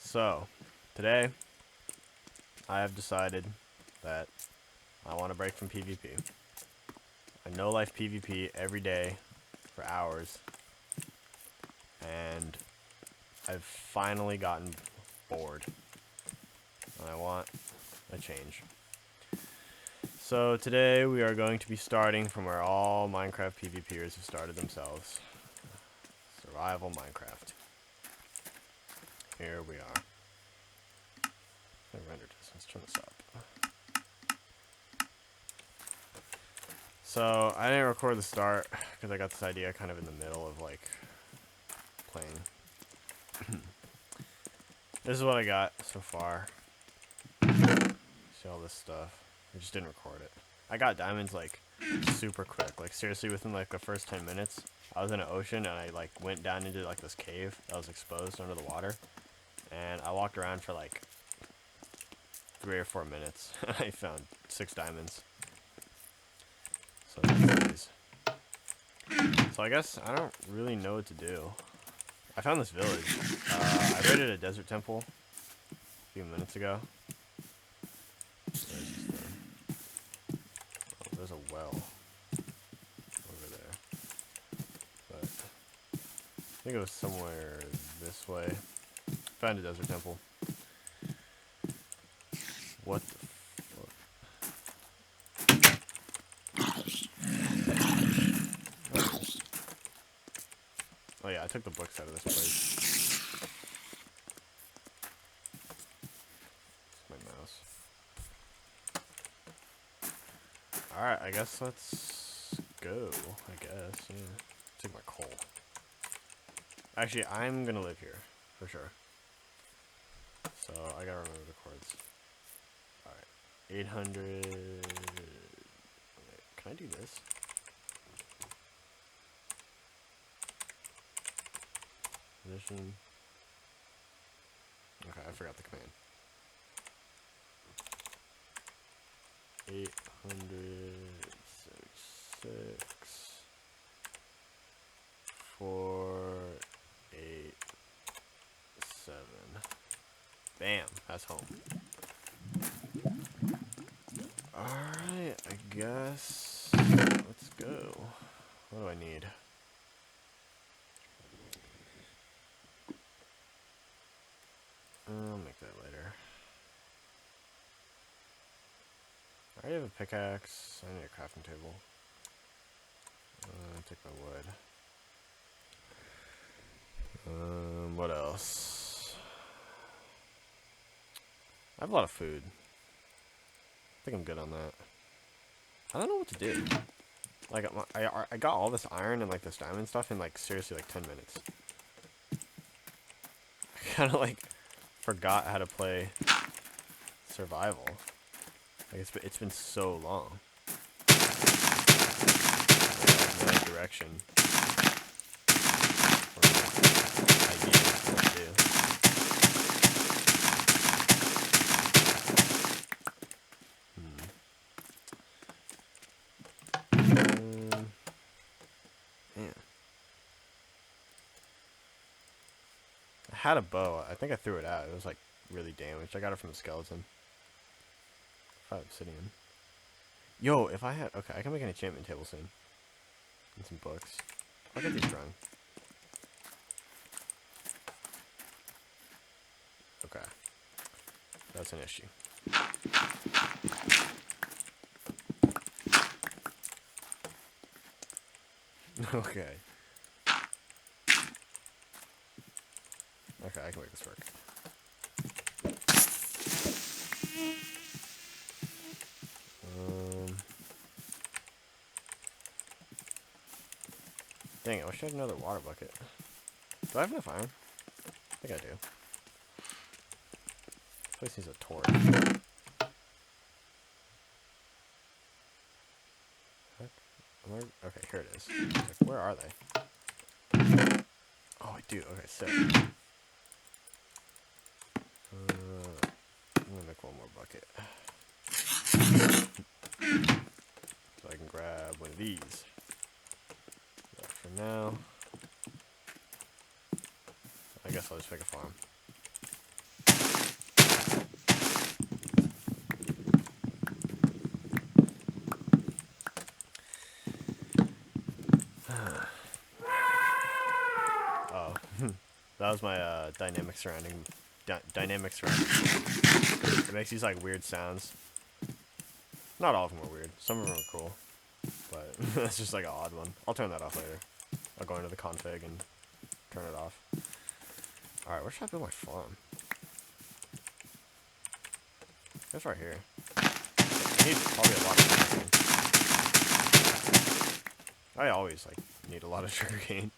So, today I have decided that I want to break from PvP. I no life PvP every day for hours, and I've finally gotten bored, and I want a change. So today we are going to be starting from where all Minecraft PvPers have started themselves. Survival Minecraft. Here we are. Render distance, turn this up. So, I didn't record the start, because I got this idea kind of in the middle of, like, playing. This is what I got so far. See all this stuff. I just didn't record it. I got diamonds, like, super quick. Like, seriously, within, like, the first 10 minutes, I was in an ocean, and I, like, went down into, like, this cave that was exposed under the water. And I walked around for, like, 3 or 4 minutes. I found 6 diamonds. So, that's these. So, I guess I don't really know what to do. I found this village. I raided a desert temple a few minutes ago. There's a well over there. But I think it was somewhere this way. Found a desert temple. What the fuck? Oh yeah, I took the books out of this place. It's my mouse. Alright, I guess let's go. I guess, yeah. Take my coal. Actually, I'm gonna live here, for sure. So, I gotta remember the chords. Alright. 800... Wait, can I do this? Position. Okay, I forgot the command. 876 487. Bam, that's home. Alright, I guess let's go. What do I need? I'll make that later. I already have a pickaxe. I need a crafting table. Take my wood. What else? I have a lot of food. I think I'm good on that. I don't know what to do. Like, I got all this iron and, like, this diamond stuff in, like, seriously, like, 10 minutes. I kind of, like, forgot how to play survival. Like, it's been so long. No direction. Or ideas what to do. Man. I had a bow. I think I threw it out. It was, like, really damaged. I got it from the skeleton. 5 obsidian. Yo, if I had... Okay, I can make an enchantment table soon. And some books. I'll get these drawing. Okay. That's an issue. Okay. Okay, I can make this work. Dang it, I wish I had another water bucket. Do I have enough iron? I think I do. This place needs a torch. Okay, here it is. Like, where are they? Oh, I do. Okay, sick. I'm gonna make one more bucket. So I can grab one of these. But for now, I guess I'll just make a farm. Oh, that was my dynamic surrounding. Dynamic surrounding. It makes these like weird sounds. Not all of them are weird. Some of them are cool, but that's just like an odd one. I'll turn that off later. I'll go into the config and turn it off. All right, where should I build my farm? It's right here. I need probably a lot of sugarcane. I always like need a lot of sugarcane.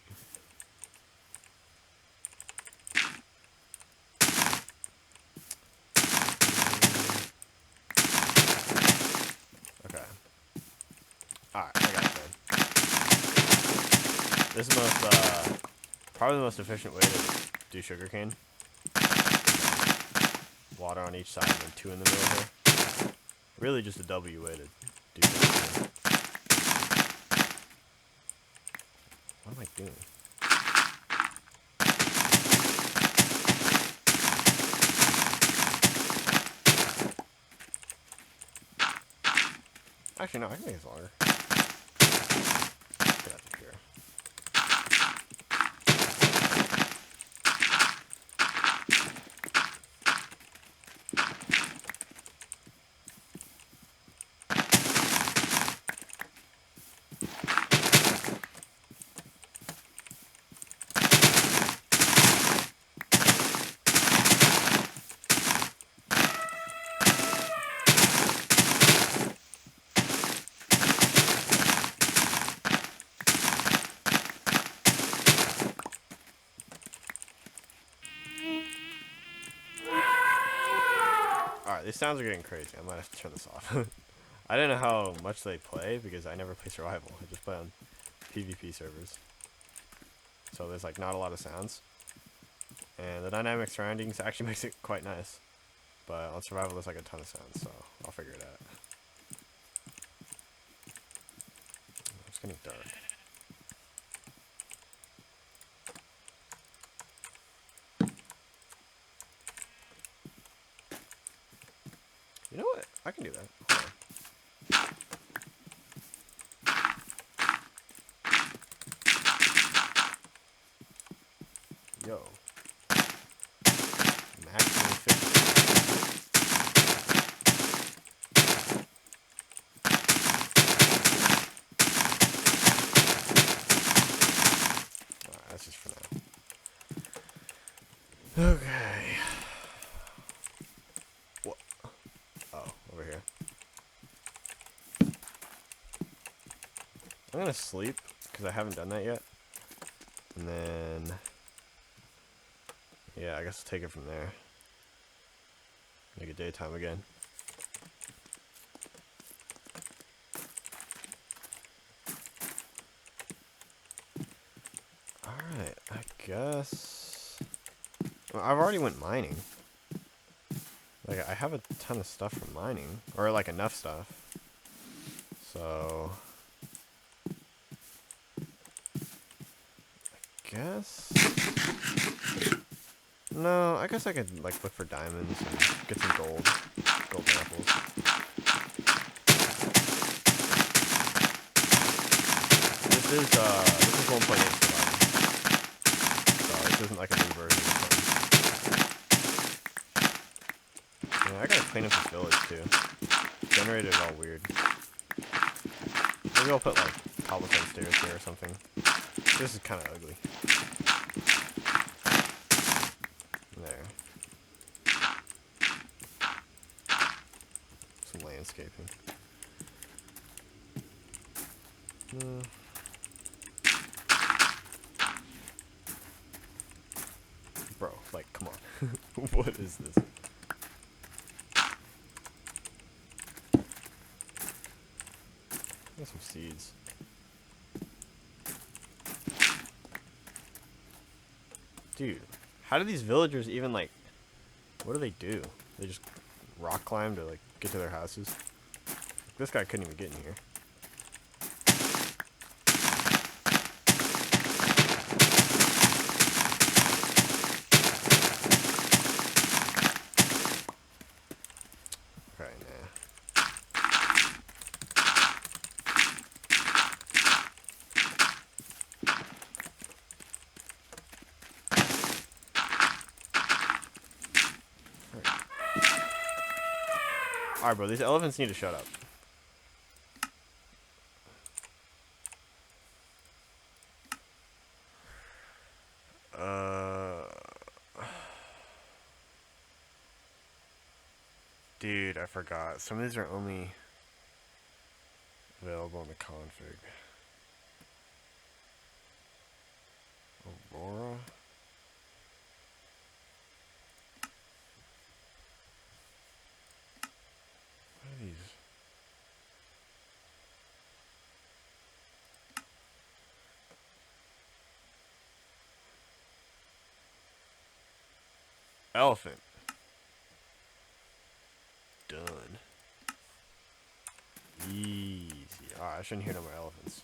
Okay. Alright, I got it then. This is probably the most efficient way to do sugarcane. Water on each side and then 2 in the middle here. Really just a W way to do sugarcane. What am I doing? Actually, no, I can make this longer. Get out of here. Alright, these sounds are getting crazy. I might have to turn this off. I didn't know how much they play because I never play survival. I just play on PvP servers. So there's like not a lot of sounds. And the dynamic surroundings actually makes it quite nice. But on survival there's like a ton of sounds, so I'll figure it out. It's getting dark. You know what? I can do that. Hold on. Yo. Maximum 50. Alright, that's just for now. Okay. What? Oh, over here. I'm gonna sleep, because I haven't done that yet. And then... yeah, I guess I'll take it from there. Make it daytime again. Alright, I guess... well, I've already went mining. Like, I have a ton of stuff from mining. Or, like, enough stuff. So... I guess... no, I guess I could, like, look for diamonds and get some gold. Gold apples. This is 1.8 survival. So this isn't like a new version or something. Yeah, I gotta clean up this village too. Generated all weird. Maybe I'll put like cobblestone stairs here or something. This is kinda ugly. There. Some landscaping. Bro, like, come on. What is this? Got some seeds. Dude, how do these villagers even, like, what do? They just rock climb to, like, get to their houses? This guy couldn't even get in here. Okay, nah. Alright, bro, these elephants need to shut up. Dude, I forgot. Some of these are only available in the config. Aurora? What are these? Elephant. Done. Easy. Alright, I shouldn't hear no more elephants.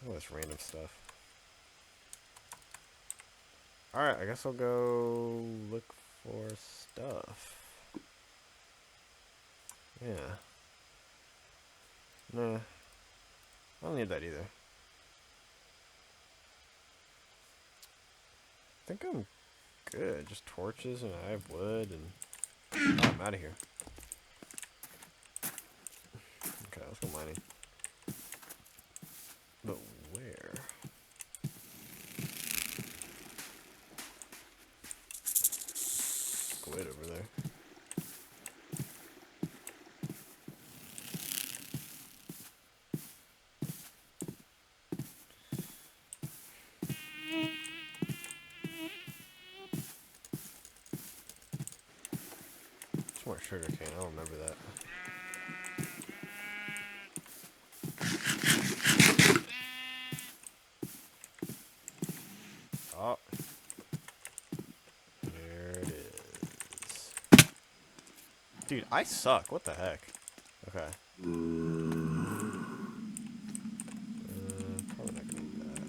All this random stuff. Alright, I guess I'll go look for stuff. Yeah. Nah. I don't need that either. I think I'm good. Just torches and I have wood and oh, I'm out of here. Okay, let's go mining. But where? Squid over there. It's more sugar cane. I don't remember that. Oh. There it is. Dude, I suck. What the heck? Okay. Probably not gonna do that.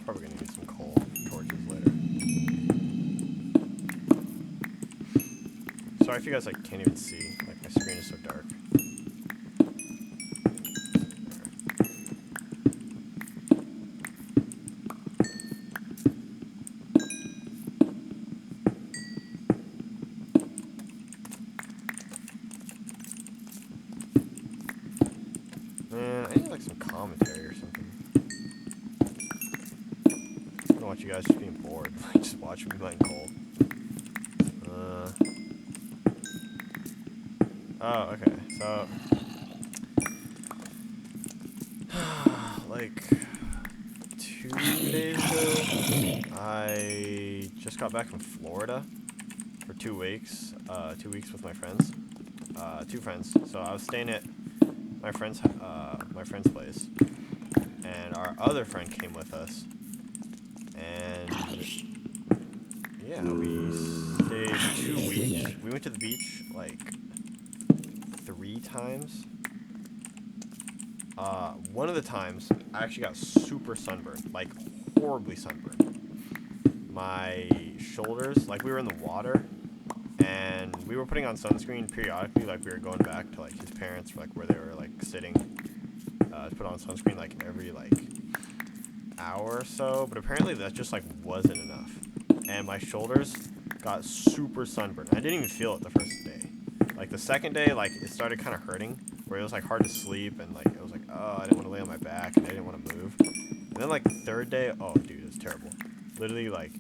Probably gonna need some coal torches later. Sorry if you guys like can't even see. Like my screen is so dark. Man, I need like some commentary or something. I don't want you guys just being bored. Like just watching me mine coal. Oh, okay. So like 2 days ago, I just got back from Florida for 2 weeks. 2 weeks with my friends. 2 friends. So I was staying at my friend's place, and our other friend came with us, and yeah, we stayed 2 weeks. We went to the beach like 3 times. One of the times I actually got super sunburned, like horribly sunburned. My shoulders, like we were in the water, and we were putting on sunscreen periodically, like we were going back to like his parents, for, like where they were like sitting, to put on sunscreen like every like hour or so. But apparently that just like wasn't enough, and my shoulders got super sunburned. I didn't even feel it the first day. Like the second day, like it started kind of hurting, where it was like hard to sleep, and like it was like, oh, I didn't want to lay on my back and I didn't want to move. And then like the third day, oh dude, it was terrible. Literally like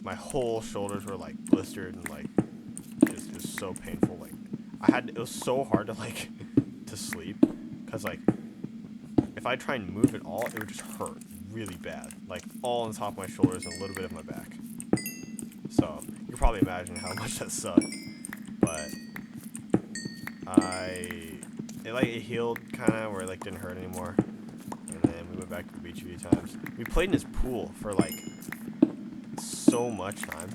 my whole shoulders were like blistered and like just, it was so painful. Like it was so hard to like to sleep, because like if I try and move at all, it would just hurt really bad, like all on top of my shoulders and a little bit of my back. So you can probably imagine how much that sucked. But it healed kind of, where it like didn't hurt anymore, and then we went back to the beach a few times. We played in his pool for like so much time.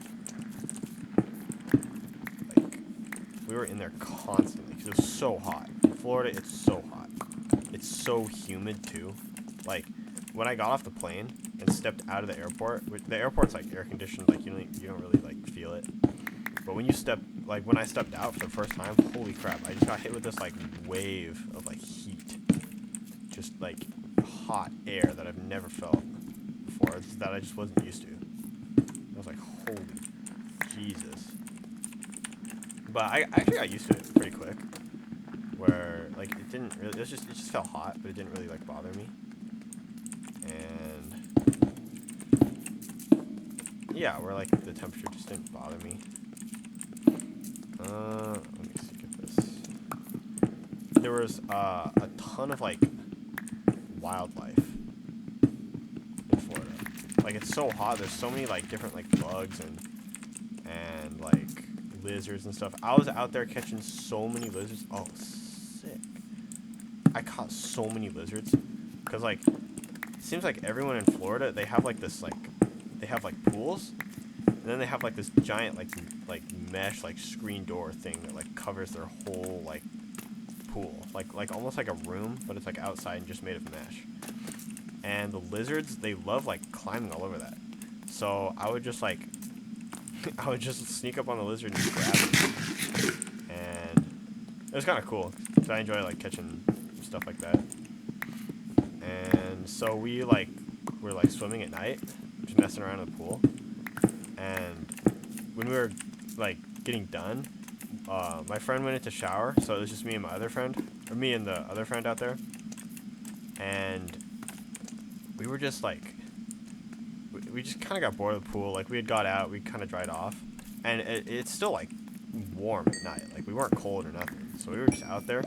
Like we were in there constantly because it was so hot. In Florida, it's so hot. It's so humid too. Like when I got off the plane and stepped out of the airport, the airport's like air conditioned, like you don't really like feel it. But when you when I stepped out for the first time, holy crap! I just got hit with this like wave of like heat, just like hot air that I've never felt before. That I just wasn't used to. I was like, holy Jesus! But I actually got used to it pretty quick. Where like it didn't really, it just felt hot, but it didn't really like bother me. And yeah, where like the temperature just didn't bother me. Let me see, get this. There was a ton of like wildlife in Florida. Like it's so hot. There's so many like different like bugs and like lizards and stuff. I was out there catching so many lizards. Oh, sick! I caught so many lizards because like it seems like everyone in Florida they have like this like they have like pools. And then they have like this giant like mesh like screen door thing that like covers their whole like pool, like almost like a room, but it's like outside and just made of mesh. And the lizards, they love like climbing all over that. So I would just like I would just sneak up on the lizard and just grab it. And it was kind of cool because I enjoy like catching stuff like that. And so we like were like swimming at night, just messing around in the pool. And when we were like getting done, my friend went into shower, so it was just me and my other friend, or me and the other friend out there. And we were just like, we just kind of got bored of the pool. Like we had got out, we kind of dried off, and it's still like warm at night. Like we weren't cold or nothing, so we were just out there.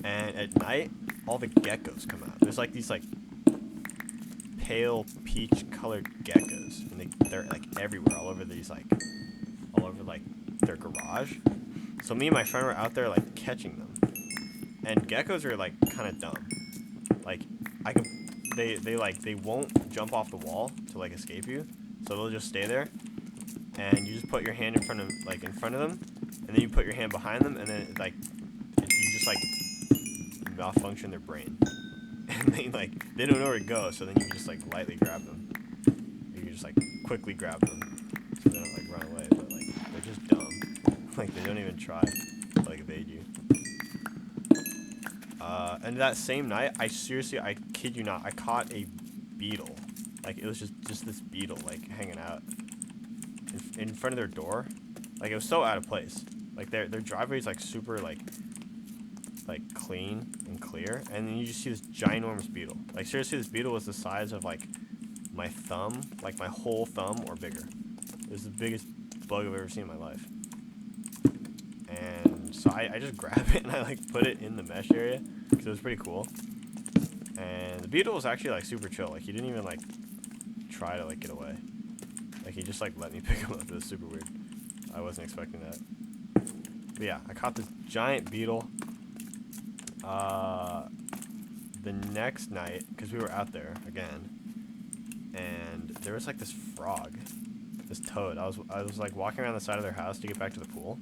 And at night, all the geckos come out. There's like these like pale peach colored geckos, and they're like everywhere, all over their garage. So me and my friend were out there like catching them, and geckos are like kind of dumb. Like they won't jump off the wall to like escape you, so they'll just stay there, and you just put your hand in front of them, and then you put your hand behind them, and then you just like malfunction their brain. And they don't know where to go, so then you just like lightly grab them. You can just like quickly grab them so they don't like run away, but like they're just dumb. Like they don't even try to like evade you. And that same night, I kid you not, I caught a beetle. Like it was just this beetle like hanging out in front of their door. Like it was so out of place. Like their driveway is like super like clean and clear, and then you just see this ginormous beetle. Like seriously, this beetle was the size of like my thumb, like my whole thumb or bigger. It was the biggest bug I've ever seen in my life. And so I just grabbed it and I like put it in the mesh area because it was pretty cool. And the beetle was actually like super chill. Like he didn't even like try to like get away. Like he just like let me pick him up. It was super weird. I wasn't expecting that. But yeah, I caught this giant beetle. The next night, because we were out there again, and there was like this frog, this toad. I was like walking around the side of their house to get back to the pool,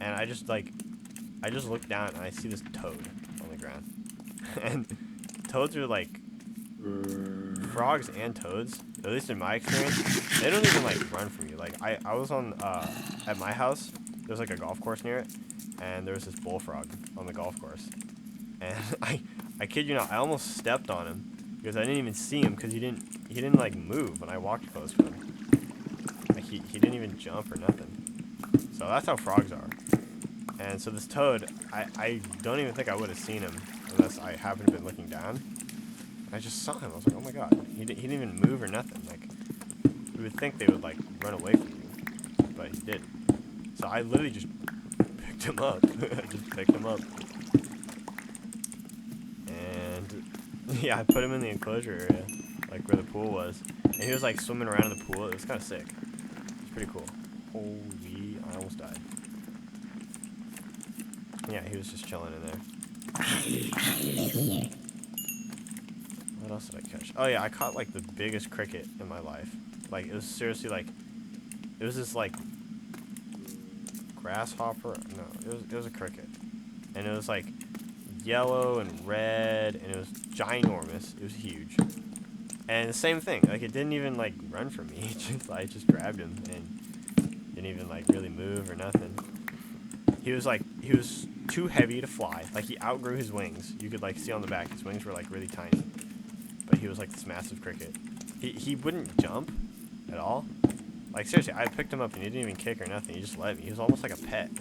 and I just looked down and I see this toad on the ground. And toads are like frogs and toads, at least in my experience, they don't even like run from you. Like I was on at my house, there's like a golf course near it, and there was this bullfrog on the golf course, and I kid you not, I almost stepped on him because I didn't even see him because he didn't like move when I walked close to him. Like he didn't even jump or nothing. So that's how frogs are. And so this toad, I don't even think I would have seen him unless I happened to have been looking down. I just saw him. I was like, oh my god, he didn't even move or nothing. Like you would think they would like run away from you, but he didn't. So I literally just picked him up. I just picked him up. And yeah, I put him in the enclosure area, like where the pool was. And he was like swimming around in the pool. It was kind of sick. It was pretty cool. Holy, I almost died. Yeah, he was just chilling in there. What else did I catch? Oh yeah, I caught like the biggest cricket in my life. Like it was seriously like, it was this like grasshopper. No, it was a cricket, and it was like yellow and red, and it was ginormous. It was huge. And the same thing, like it didn't even like run from me. I just grabbed him and didn't even like really move or nothing. He was too heavy to fly. Like he outgrew his wings. You could like see on the back his wings were like really tiny. But he was like this massive cricket. He wouldn't jump at all. Like seriously, I picked him up and he didn't even kick or nothing. He just let me. He was almost like a pet.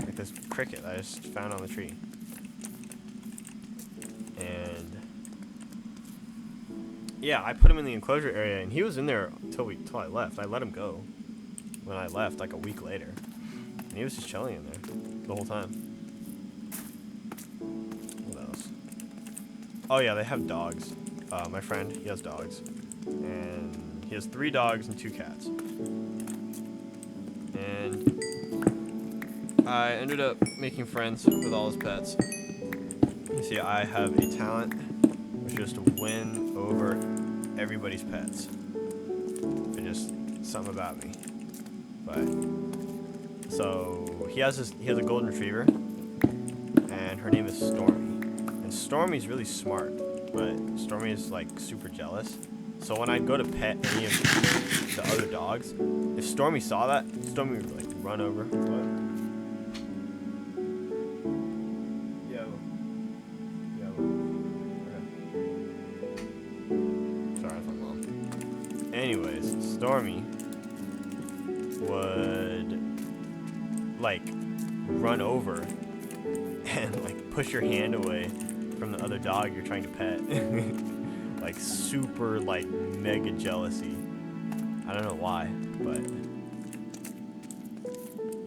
Like this cricket that I just found on the tree. And yeah, I put him in the enclosure area, and he was in there till I left. I let him go when I left, like a week later, and he was just chilling in there the whole time. What else? Oh yeah, they have dogs. My friend, he has dogs, and he has 3 dogs and 2 cats. And I ended up making friends with all his pets. You see, I have a talent, which is to win over everybody's pets. It's just something about me. But so he has a golden retriever, and her name is Stormy. And Stormy's really smart, but Stormy is like super jealous. So when I'd go to pet any of the other dogs, if Stormy saw that, Stormy would like run over. What? Anyways, Stormy would like run over and like push your hand away from the other dog you're trying to pet. Like super like mega jealousy. I don't know why, but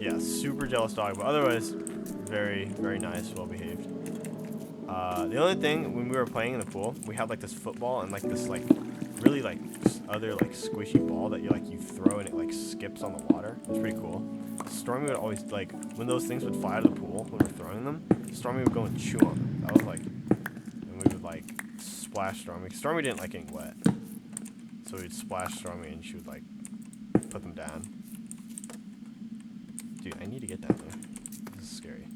yeah, super jealous dog, but otherwise very, very nice, well behaved. The only thing when we were playing in the pool, we had like this football and like this like really like other like squishy ball that you throw and it like skips on the water. It's pretty cool. Stormy would always like when those things would fly out of the pool when we're throwing them. Stormy would go and chew on them. That was like, and we would like splash Stormy. Stormy didn't like getting wet, so we'd splash Stormy and she would like put them down. Dude, I need to get down there. This is scary.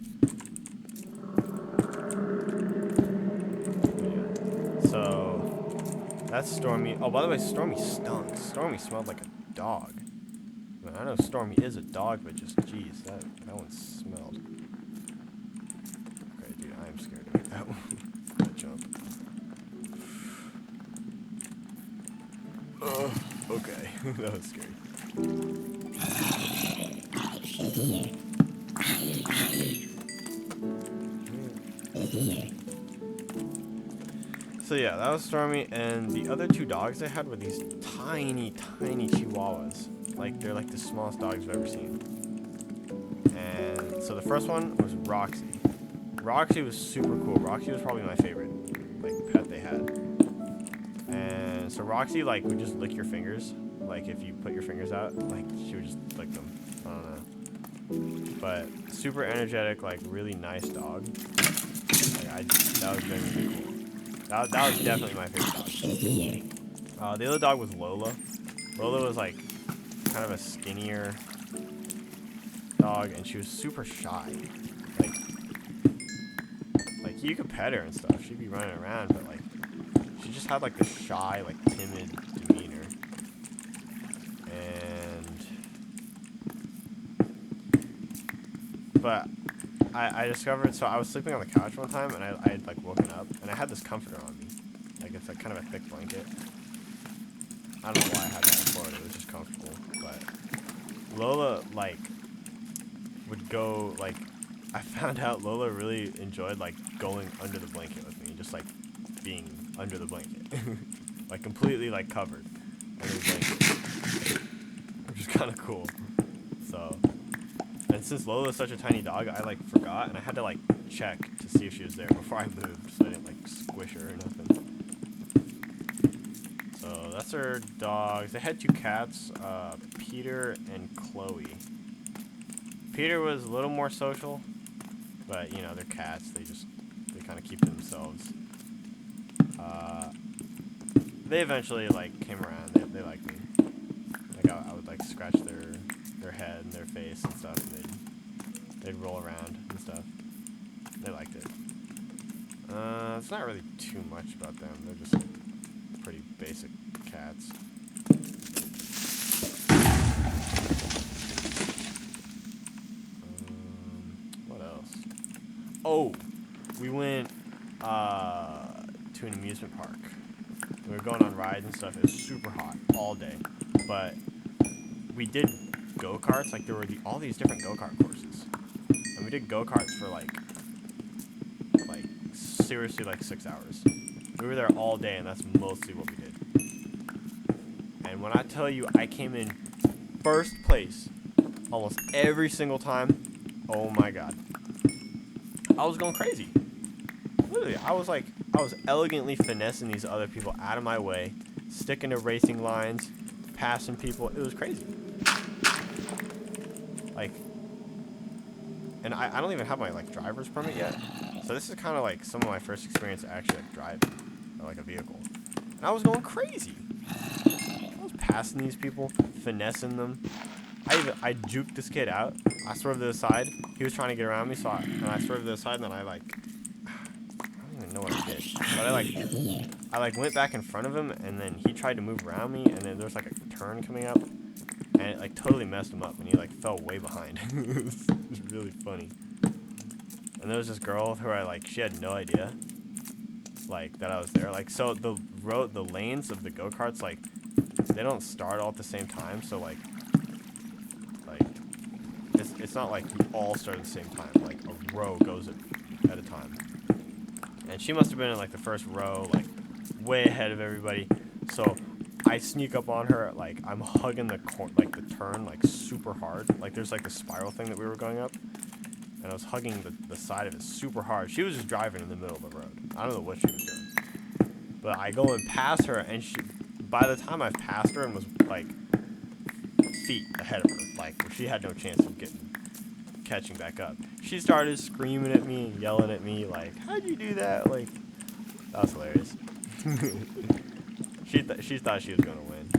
So that's Stormy. Oh, by the way, Stormy stunk. Stormy smelled like a dog. I mean, I know Stormy is a dog, but just, jeez, that one smelled. Okay, dude, I am scared to make that one. That jump. Oh, okay. That was scary. So yeah, that was Stormy, and the other 2 dogs I had were these tiny, tiny Chihuahuas. Like, they're like the smallest dogs I've ever seen. And so the first one was Roxy. Roxy was super cool. Roxy was probably my favorite, like, pet they had. And so Roxy, like, would just lick your fingers. Like, if you put your fingers out, like, she would just lick them. I don't know. But super energetic, like, really nice dog. Like, that was genuinely cool. That was definitely my favorite dog. The other dog was Lola. Lola was like kind of a skinnier dog, and she was super shy. Like you could pet her and stuff. She'd be running around, but like she just had like this shy, like timid demeanor. But I discovered, so I was sleeping on the couch one time, and I had like woken up, and I had this comforter on me. Like it's like kind of a thick blanket. I don't know why I had that in Florida, it was just comfortable. But Lola like would go, like, I found out Lola really enjoyed like going under the blanket with me, just like being under the blanket. Like completely like covered under the blanket. Which is kind of cool. So, and since Lola is such a tiny dog, I like forgot, and I had to like check to see if she was there before I moved, so I didn't like squish her or nothing. So that's her dogs. They had 2 cats, Peter and Chloe. Peter was a little more social, but you know, they're cats. They kind of keep to themselves. They eventually like came around. They liked me. Like I would like scratch their their head and their face and stuff, and they'd roll around and stuff. They liked it. It's not really too much about them. They're just like, pretty basic cats. What else? Oh, we went to an amusement park. We were going on rides and stuff. It was super hot all day, but we did go-karts. Like there were all these different go-kart courses, and we did go-karts for like seriously like 6 hours. We were there all day, and that's mostly what we did. And when I tell you I came in first place almost every single time, oh my god, I was going crazy. Literally, I was elegantly finessing these other people out of my way, sticking to racing lines, passing people. It was crazy. Like, and I don't even have my like driver's permit yet, so this is kind of like some of my first experience actually like driving like a vehicle, and I was going crazy. I was passing these people, finessing them. I juked this kid out. I swerved to the side. He was trying to get around me, so I swerved to the side, and then I don't even know what I did, but I went back in front of him, and then he tried to move around me, and then there was like a turn coming up, and it like totally messed him up, and he like fell way behind. It was really funny. And there was this girl who she had no idea like that I was there. Like, so the lanes of the go-karts, like they don't start all at the same time, so like it's not like you all start at the same time. Like a row goes at a time. And she must have been in like the first row, like way ahead of everybody. So I sneak up on her, like I'm hugging the turn like super hard. Like there's like the spiral thing that we were going up, and I was hugging the side of it super hard. She was just driving in the middle of the road. I don't know what she was doing, but I go and pass her, and by the time I passed her and was like feet ahead of her, like where she had no chance of catching back up, she started screaming at me and yelling at me like, "How'd you do that?" Like, that was hilarious. She thought she was gonna win.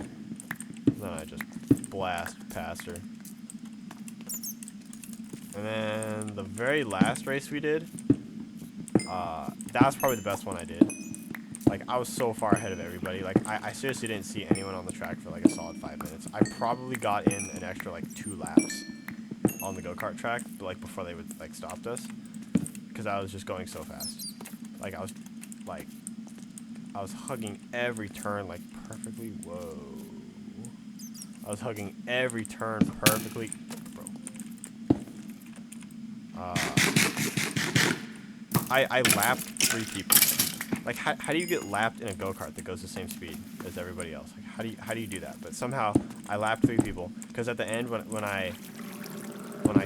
Then I just blast past her. And then the very last race we did, that was probably the best one I did. Like, I was so far ahead of everybody. Like, I seriously didn't see anyone on the track for like a solid 5 minutes. I probably got in an extra like 2 laps on the go-kart track, like before they would like stopped us, because I was just going so fast. Like I was hugging every turn like perfectly. Whoa. I was hugging every turn perfectly, bro. I lapped 3 people. Like, how do you get lapped in a go-kart that goes the same speed as everybody else? Like, how do you do that? But somehow I lapped 3 people, because at the end when I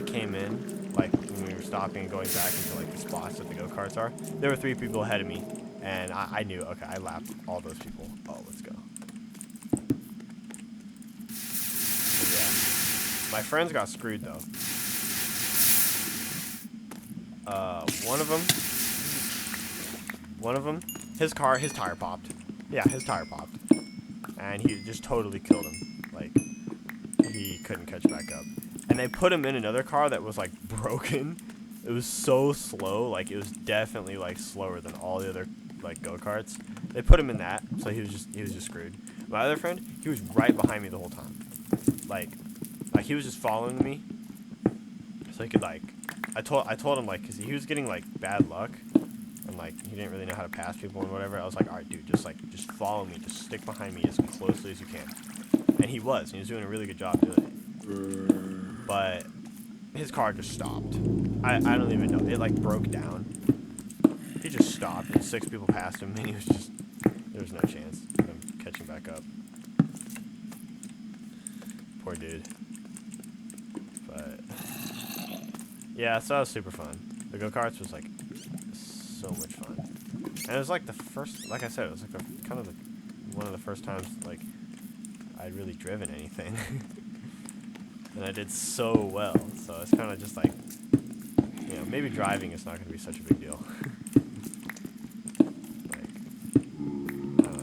came in, like when we were stopping and going back into like the spots that the go-karts are, there were 3 people ahead of me, and I knew, okay, I lapped all those people. Oh, let's go. But yeah, my friends got screwed though. One of them, his tire popped. Yeah, his tire popped, and he just totally killed him. Like, he couldn't catch back up. And they put him in another car that was like broken. It was so slow, like it was definitely like slower than all the other like go-karts. They put him in that, so he was just screwed. My other friend, he was right behind me the whole time. Like he was just following me, so he could like. I told him, like, because he was getting like bad luck, and like he didn't really know how to pass people and whatever. I was like, all right, dude, just follow me, just stick behind me as closely as you can. And he was doing a really good job doing it. But his car just stopped. I don't even know. It like broke down. He just stopped, and 6 people passed him, and there was no chance of him catching back up. Poor dude. But yeah, so that was super fun. The go-karts was like so much fun. And it was like the first, like I said, it was like one of the first times like I'd really driven anything. And I did so well, so it's kind of just like, maybe driving is not going to be such a big deal. Like,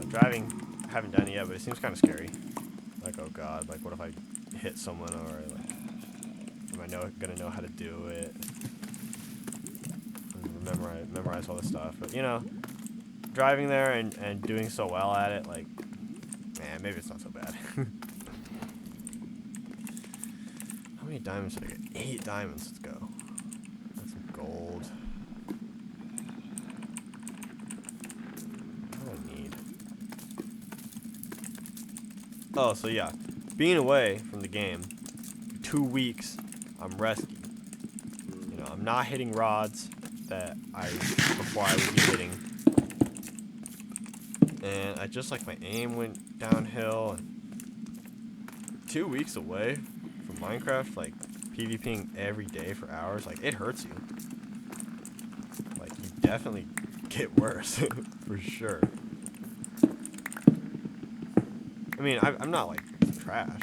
driving, I haven't done it yet, but it seems kind of scary. Like, oh god, like what if I hit someone, or like, Am I gonna know how to do it? And memorize all this stuff. But you know, driving there and doing so well at it, like, man, maybe it's not so bad. How many diamonds did I get? 8 diamonds. Let's go. That's some gold. What do I need? Oh, so yeah, being away from the game, 2 weeks, I'm rusty. You know, I'm not hitting rods that before I would be hitting, and I just like my aim went downhill. And 2 weeks away from Minecraft, like PvPing every day for hours, like it hurts you. Like you definitely get worse for sure. I mean, I'm not like trash,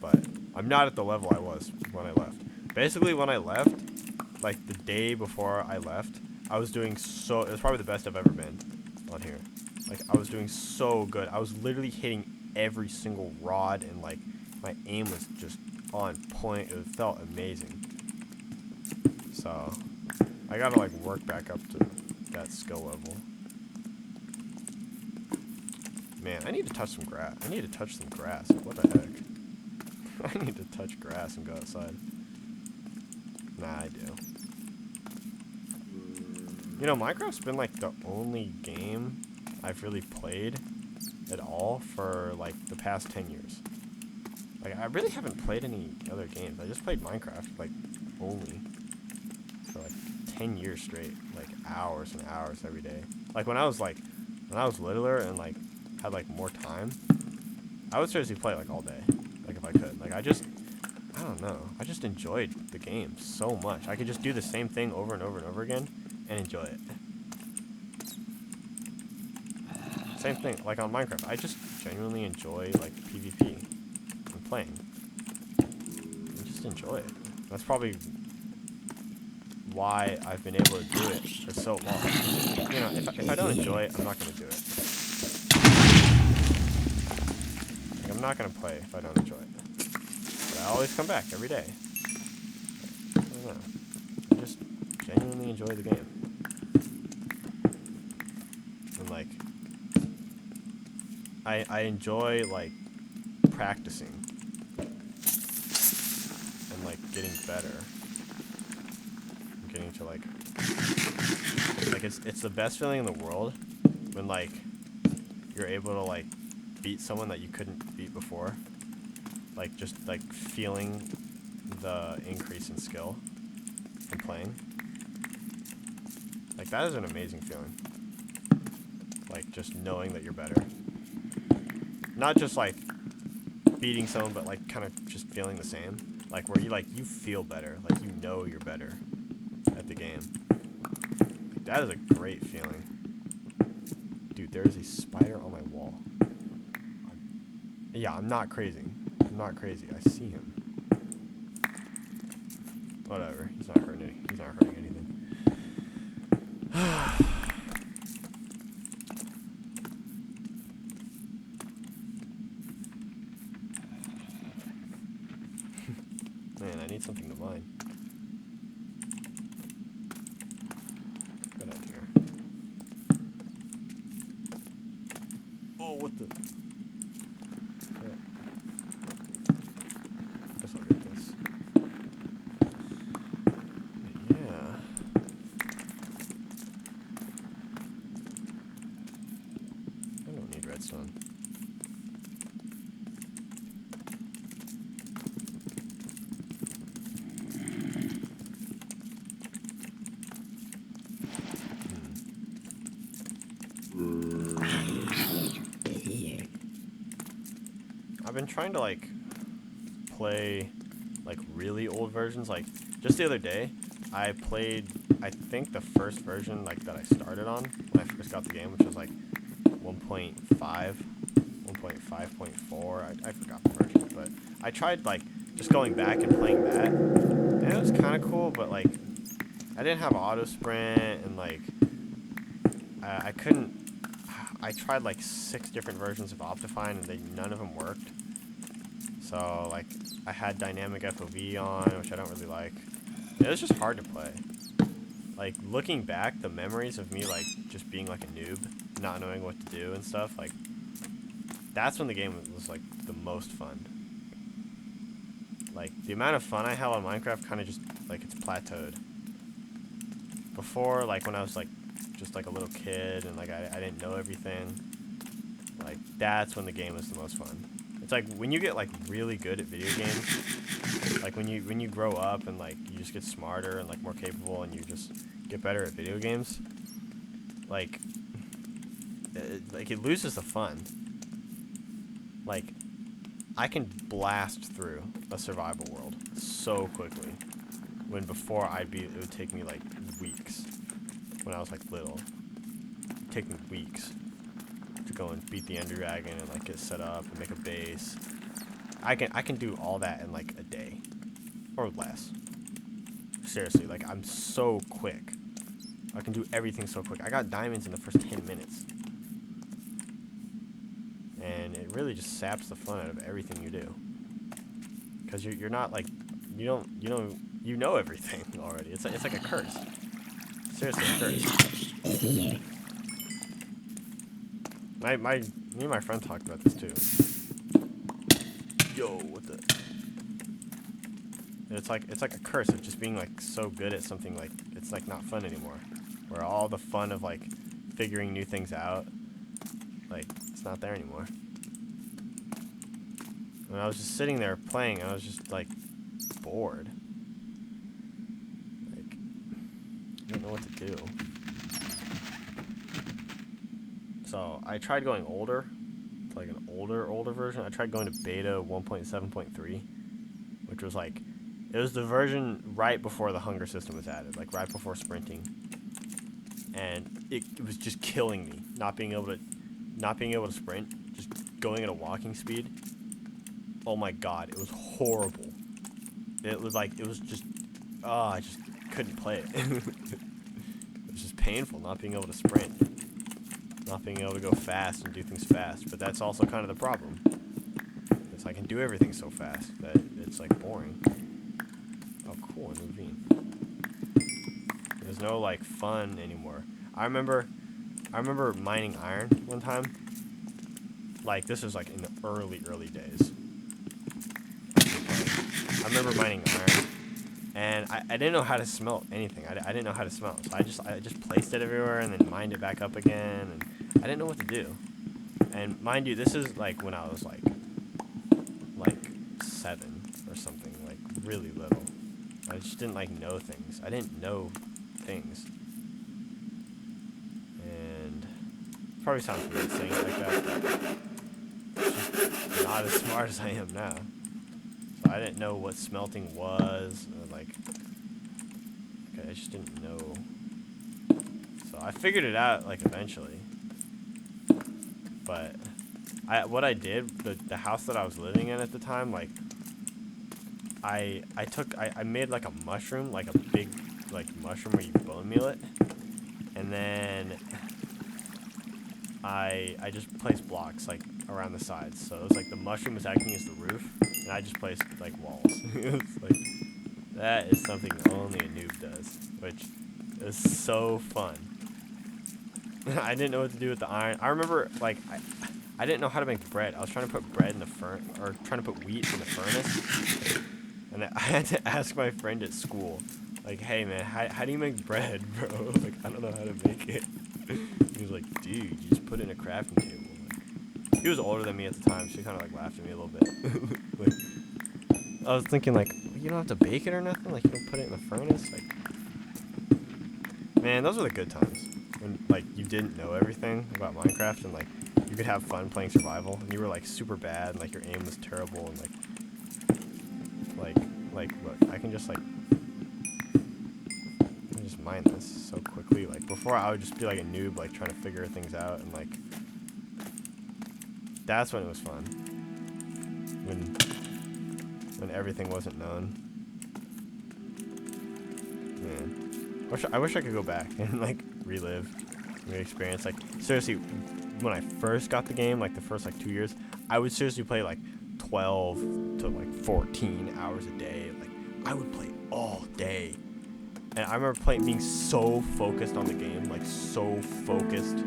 but I'm not at the level I was when I left. Basically, when I left, like the day before I left, I was doing so. It was probably the best I've ever been on here. Like I was doing so good. I was literally hitting every single rod, and like my aim was just on point. It felt amazing. So I gotta like work back up to that skill level. Man, I need to touch some grass. I need to touch some grass. What the heck? I need to touch grass and go outside. Nah, I do. You know, Minecraft's been like the only game I've really played at all for like the past 10 years. Like, I really haven't played any other games. I just played Minecraft, like, only for like 10 years straight. Like, hours and hours every day. Like, when I was littler and like had like more time, I would seriously play like all day, like if I could. Like I don't know, I just enjoyed the game so much. I could just do the same thing over and over and over again and enjoy it. Same thing like on Minecraft. I just genuinely enjoy like PvP and playing. I just enjoy it. That's probably why I've been able to do it for so long. You know, if I don't enjoy it, I'm not gonna do it. I'm not gonna play if I don't enjoy it. But I always come back every day. I don't know. I just genuinely enjoy the game. And like, I enjoy like practicing and like getting better. I'm getting to like it's the best feeling in the world when like you're able to like beat someone that you couldn't beat before. Like just like feeling the increase in skill in playing. Like that is an amazing feeling. Like just knowing that you're better. Not just like beating someone, but like kind of just feeling the same. Like where you feel better. Like you know you're better at the game. Like, that is a great feeling. Dude, there is a spider on my wall. Yeah, I'm not crazy. I'm not crazy. I see him. Whatever. He's not hurting anything. Man, I need something to mine. Get out here. Oh, what the? Yeah. Guess I'll get this. Yeah. I don't need redstone. I've been trying to like play like really old versions. Like just the other day, I played I think the first version like that I started on when I first got the game, which was like 1.5, 1.5.4. I forgot the version, but I tried like just going back and playing that, and it was kind of cool. But like I didn't have auto sprint, and like I couldn't. I tried like 6 different versions of Optifine, and none of them worked. So like I had dynamic FOV on, which I don't really like. It was just hard to play. Like looking back, the memories of me like just being like a noob, not knowing what to do and stuff, like that's when the game was like the most fun. Like the amount of fun I had on Minecraft kind of just like it's plateaued. Before, like when I was like just like a little kid and like I didn't know everything, like that's when the game was the most fun. It's like when you get like really good at video games, like when you grow up and like you just get smarter and like more capable and you just get better at video games, like it loses the fun. Like I can blast through a survival world so quickly, when before it would take me like weeks. When I was like little, it'd take me weeks to go and beat the Ender Dragon and like get set up and make a base. I can do all that in like a day or less. Seriously, like I'm so quick. I can do everything so quick. I got diamonds in the first 10 minutes. And it really just saps the fun out of everything you do. Cuz you're not like you know everything already. It's like a curse. Seriously, a curse. Me and my friend talked about this too. Yo, what the? It's like a curse of just being like so good at something, like it's like not fun anymore. Where all the fun of like figuring new things out, like it's not there anymore. When I was just sitting there playing, I was just like bored. Like I didn't know what to do. So I tried going older, to like an older version. I tried going to beta 1.7.3, which was like, it was the version right before the hunger system was added, like right before sprinting. And it was just killing me, not being able to sprint, just going at a walking speed. Oh my god, it was horrible. It was just, I just couldn't play it. It was just painful not being able to sprint. Not being able to go fast and do things fast, but that's also kind of the problem. Because I can do everything so fast that it's like boring. Oh, cool, a ravine. There's no like fun anymore. I remember mining iron one time. Like this was like in the early days. I remember mining iron, and I didn't know how to smelt anything. I didn't know how to smelt, so I just placed it everywhere and then mined it back up again, and I didn't know what to do. And mind you, this is like when I was like 7 or something, like really little. I just didn't like know things. I didn't know things. And probably sounds weird saying it like that, but just not as smart as I am now. So I didn't know what smelting was, or like I just didn't know. So I figured it out like eventually. But what I did, the house that I was living in at the time, like I made like a mushroom, like a big like mushroom where you bone meal it, and then I just placed blocks like around the sides, so it was like the mushroom was acting as the roof, and I just placed like walls. It was like, that is something only a noob does, which is so fun. I didn't know what to do with the iron. I remember like I didn't know how to make bread. I was trying to put bread in the or trying to put wheat in the furnace, and I had to ask my friend at school, like, hey man, how do you make bread, bro? Like, I don't know how to make it. He was like, dude, you just put it in a crafting table. Like, he was older than me at the time, so he kind of like laughed at me a little bit. Like, I was thinking like, you don't have to bake it or nothing. Like, you don't put it in the furnace. Like, man, those were the good times when like you didn't know everything about Minecraft and like you could have fun playing survival, and you were like super bad and like your aim was terrible, and like look, I can just mine this so quickly. Like before I would just be like a noob, like trying to figure things out, and like that's when it was fun, when everything wasn't known. Man, I wish I could go back and like relive the experience. Like seriously, when I first got the game, like the first like 2 years, I would seriously play like 12 to like 14 hours a day. Like, I would play all day. And I remember being so focused on the game, like so focused,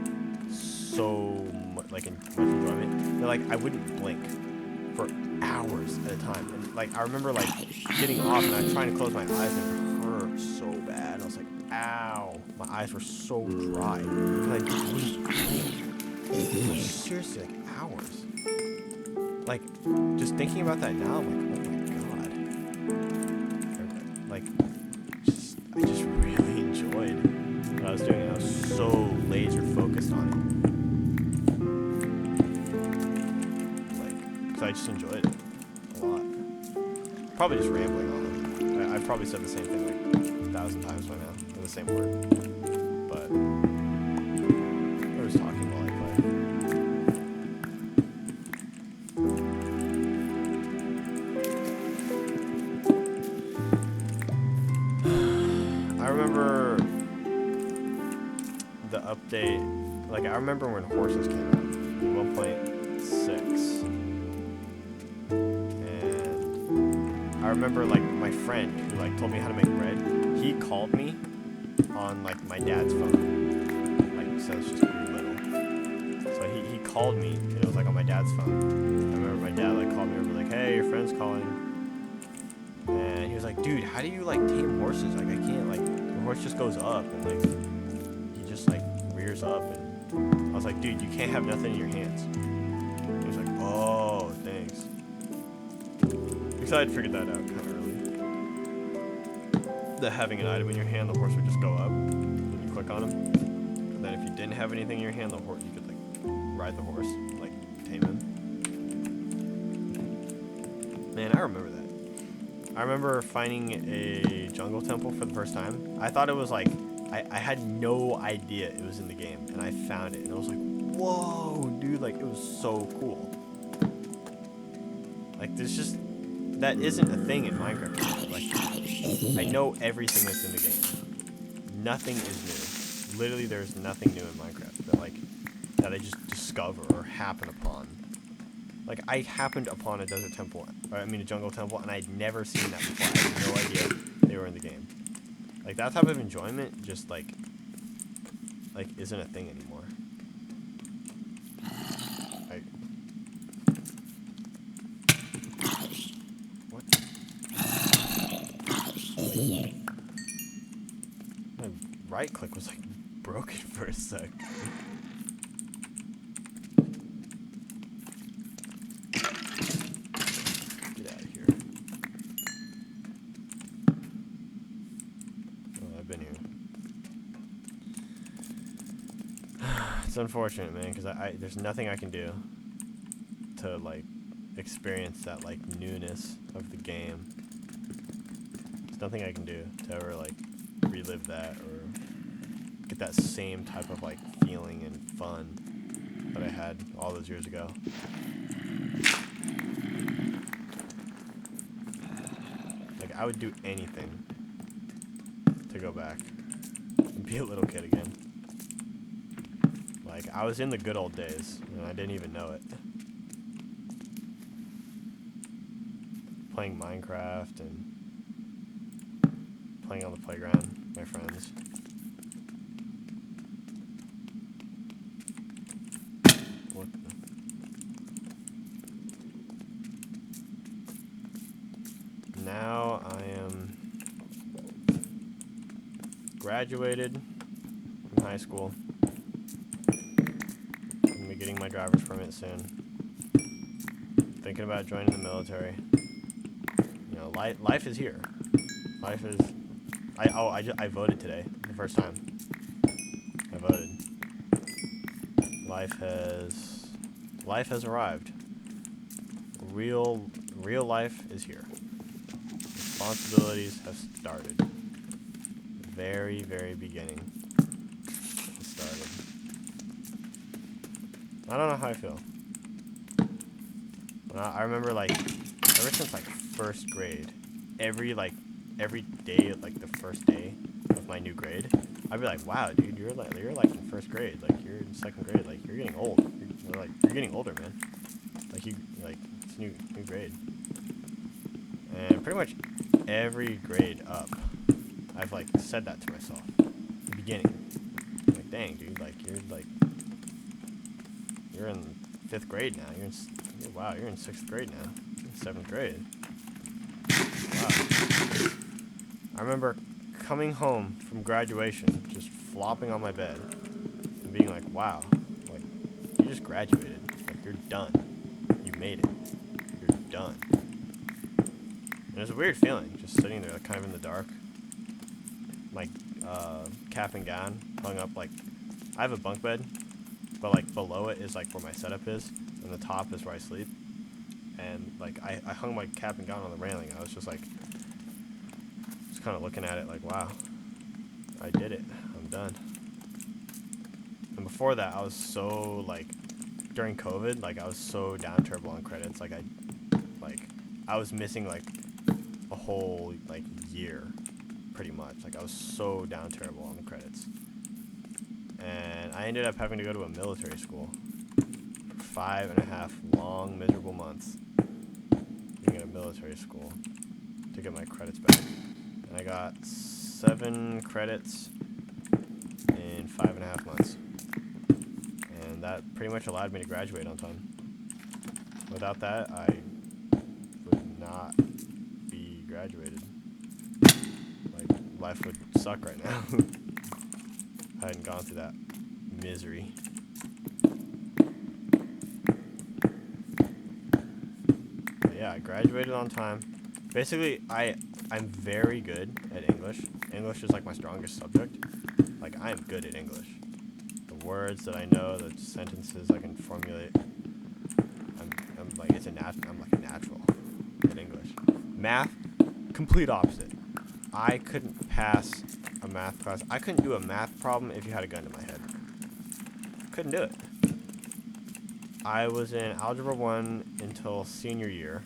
so like in much enjoyment, that like I wouldn't blink for hours at a time. And like I remember like getting off and I'm trying to close my eyes and it hurt so bad. And I was like, ow, my eyes were so dry. And I wouldn't blink. Seriously, like hours. Like just thinking about that now, I'm like, oh my god. Like I just really enjoyed what I was doing. I was so laser focused on it. Like, so I just enjoyed it a lot. Probably just rambling on. I've probably said the same thing like 1,000 times by now, in the same word. But I was talking while I played. I remember the update, like I remember when Horses came out, 1.6, and I remember like my friend who like told me how to make bread, he called me on like my dad's phone, like since just pretty little, so he called me, and it was like on my dad's phone. I remember my dad like called me over like, hey, your friend's calling. And he was like, dude, how do you like tame horses? Like I can't, like the horse just goes up and like he just like rears up, and I was like, dude, you can't have nothing in your hands. And he was like, oh, thanks. Because I had figured that out kind of early. That having an item in your hand, the horse would just go up when you click on him. And then if you didn't have anything in your hand, the horse, you could like ride the horse, like tame him. Man, I remember that. I remember finding a jungle temple for the first time. I thought it was like, I had no idea it was in the game, and I found it, and I was like, whoa, dude, like, it was so cool. Like, there's just, that isn't a thing in Minecraft. Like, I know everything that's in the game. Nothing is new. Literally, there's nothing new in Minecraft that, like, that I just discover or happen upon. Like, I happened upon a desert temple, or I mean a jungle temple, and I'd never seen that before. I had no idea they were in the game. Like, that type of enjoyment just, like isn't a thing anymore. Like, what? My right click was, like, broken for a sec. It's unfortunate, man, because there's nothing I can do to, like, experience that, like, newness of the game. There's nothing I can do to ever, like, relive that or get that same type of, like, feeling and fun that I had all those years ago. Like, I would do anything to go back and be a little kid again. Like, I was in the good old days, and I didn't even know it. Playing Minecraft and playing on the playground with my friends. What the? Now I am graduated from high school. Getting my driver's permit soon. Thinking about joining the military. You know, life is here. Life is. I voted today, the first time. I voted. Life has arrived. Real life is here. Responsibilities have started. The very, very beginning. It started. I don't know how I feel. I remember, like, ever since, like, first grade, every day, like, the first day of my new grade, I'd be like, wow, dude, you're like in first grade, like, you're in second grade, like, you're getting old. You're getting older, man. Like, It's a new grade. And pretty much every grade up, I've like said that to myself. In the beginning. Like, dang, dude, like you're in 5th grade now. Wow, you're in 6th grade now. You're in 7th grade. Wow. I remember coming home from graduation, just flopping on my bed, and being like, wow, like, you just graduated. Like, you're done. You made it. You're done. And it was a weird feeling, just sitting there, like, kind of in the dark. Like, cap and gown, hung up, like, I have a bunk bed, but, like, below it is, like, where my setup is, and the top is where I sleep. And, like, I hung my cap and gown on the railing. I was just, like, just kind of looking at it, like, wow, I did it. I'm done. And before that, I was so, like, during COVID, like, I was so down terrible on credits. Like, I was missing, like, a whole, like, year, pretty much. Like, I was so down terrible on the credits. And I ended up having to go to a military school for 5.5 long, miserable months being at a military school to get my credits back. And I got 7 credits in 5.5 months. And that pretty much allowed me to graduate on time. Without that, I would not be graduated. Like, life would suck right now. I hadn't gone through that misery. But yeah, I graduated on time. Basically, I'm very good at English. English is like my strongest subject. Like, I am good at English. The words that I know, the sentences I can formulate. I'm like a natural at English. Math, complete opposite. I couldn't pass a math class. I couldn't do a math problem if you had a gun to my head. Couldn't do it. I was in Algebra 1 until senior year.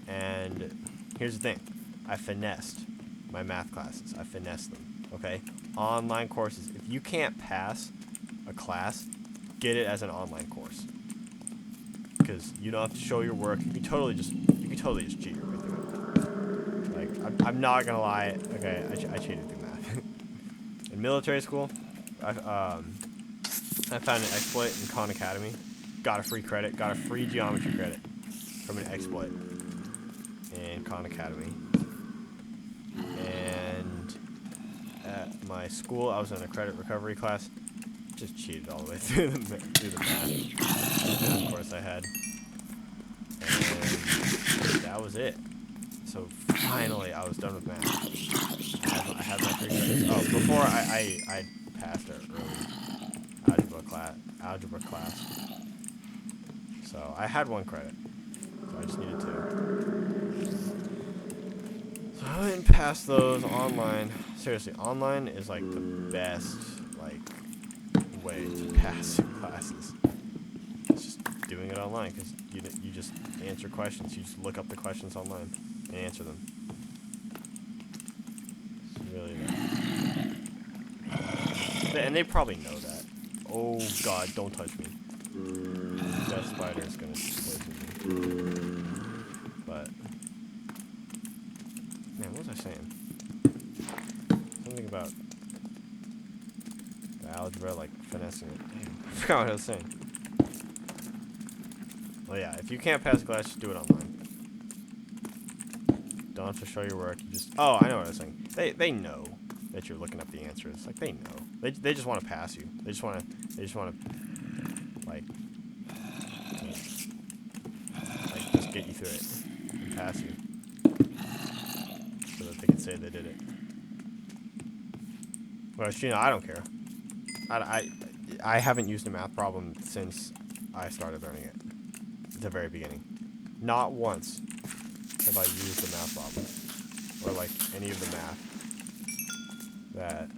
And here's the thing. I finessed my math classes. I finessed them. Okay? Online courses. If you can't pass a class, get it as an online course. Because you don't have to show your work. You can totally just cheat your way through it. Like, I'm not gonna lie. Okay, I cheated through math. In military school, I found an exploit in Khan Academy. Got a free credit. Got a free geometry credit from an exploit in Khan Academy. And at my school, I was in a credit recovery class. Just cheated all the way through the math. And of course I had. And that was it. So finally, I was done with math. I had my free credits. Oh, before I passed an early algebra class. So I had 1 credit. So I just needed 2. So I went and passed those online. Seriously, online is like the best way to pass classes. It's just doing it online because you just answer questions. You just look up the questions online and answer them. It's really nice. And they probably know that. Oh God, don't touch me. That spider is gonna poison me. But man, what was I saying? Something about the algebra, like finessing it. Damn, I forgot what I was saying. Well, yeah, if you can't pass class, just do it online. Don't have to show your work. You just. Oh, I know what I was saying. They know that you're looking up the answers. Like, they know. They just want to pass you. They just want to like just get you through it and pass you, so that they can say they did it. Well, I don't care. I haven't used a math problem since I started learning it. At the very beginning. Not once have I used a math problem. Or like any of the math that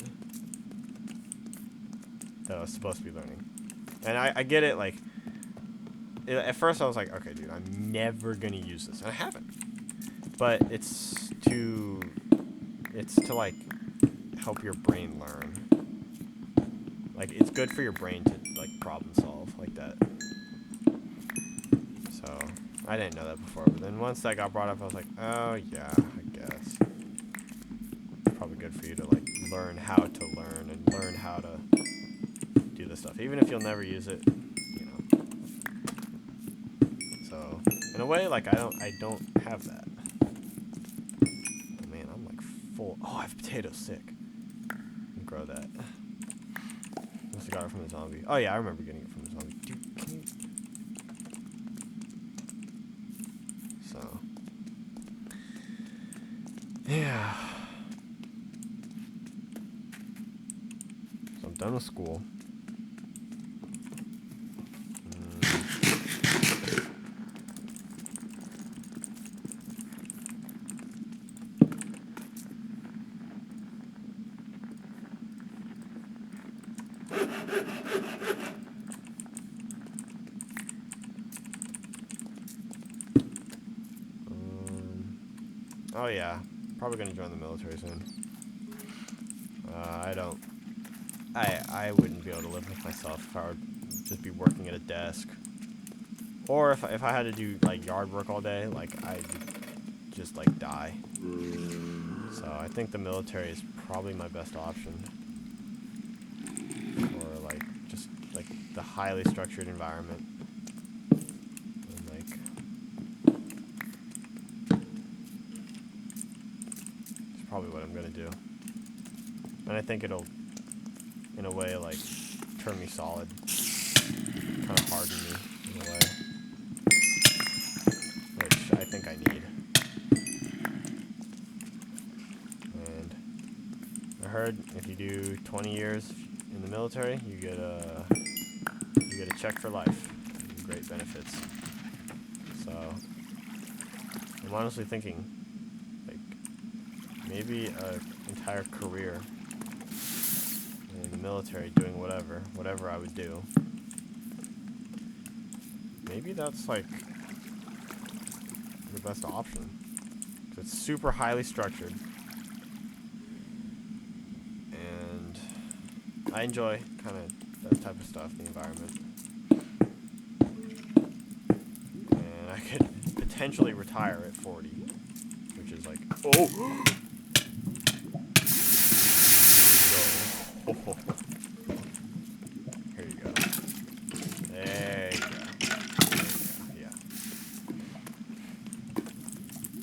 I was supposed to be learning. And I get it, like, at first I was like, okay, dude, I'm never gonna use this. And I haven't. But it's to like help your brain learn. Like, it's good for your brain to like problem solve like that. I didn't know that before, but then once that got brought up, I was like, oh yeah, I guess. It's probably good for you to like learn how to learn and learn how to do this stuff, even if you'll never use it, you know. So in a way, like I don't have that. Oh man, I'm like full. Oh, I have potato sick. Grow that. Must have got it from the zombie. Oh yeah, I remember getting it from the zombie. Dude, can you... So. Yeah. So I'm done with school. Oh yeah, probably gonna join the military soon. I wouldn't be able to live with myself if I would just be working at a desk. Or if I had to do like yard work all day, like I'd just like die. So I think the military is probably my best option. Or like just like the highly structured environment. And like it's probably what I'm gonna do. And I think it'll in a way like turn me solid. Kind of harden me in a way. Which I think I need. And I heard if you do 20 years in the military, you get a check for life. And great benefits. So I'm honestly thinking like maybe an entire career in the military doing whatever I would do. Maybe that's like the best option. 'Cause it's super highly structured. And I enjoy kind of that type of stuff, the environment. And I could potentially retire at 40. Which is like, oh! So, here you go. There you go. Yeah.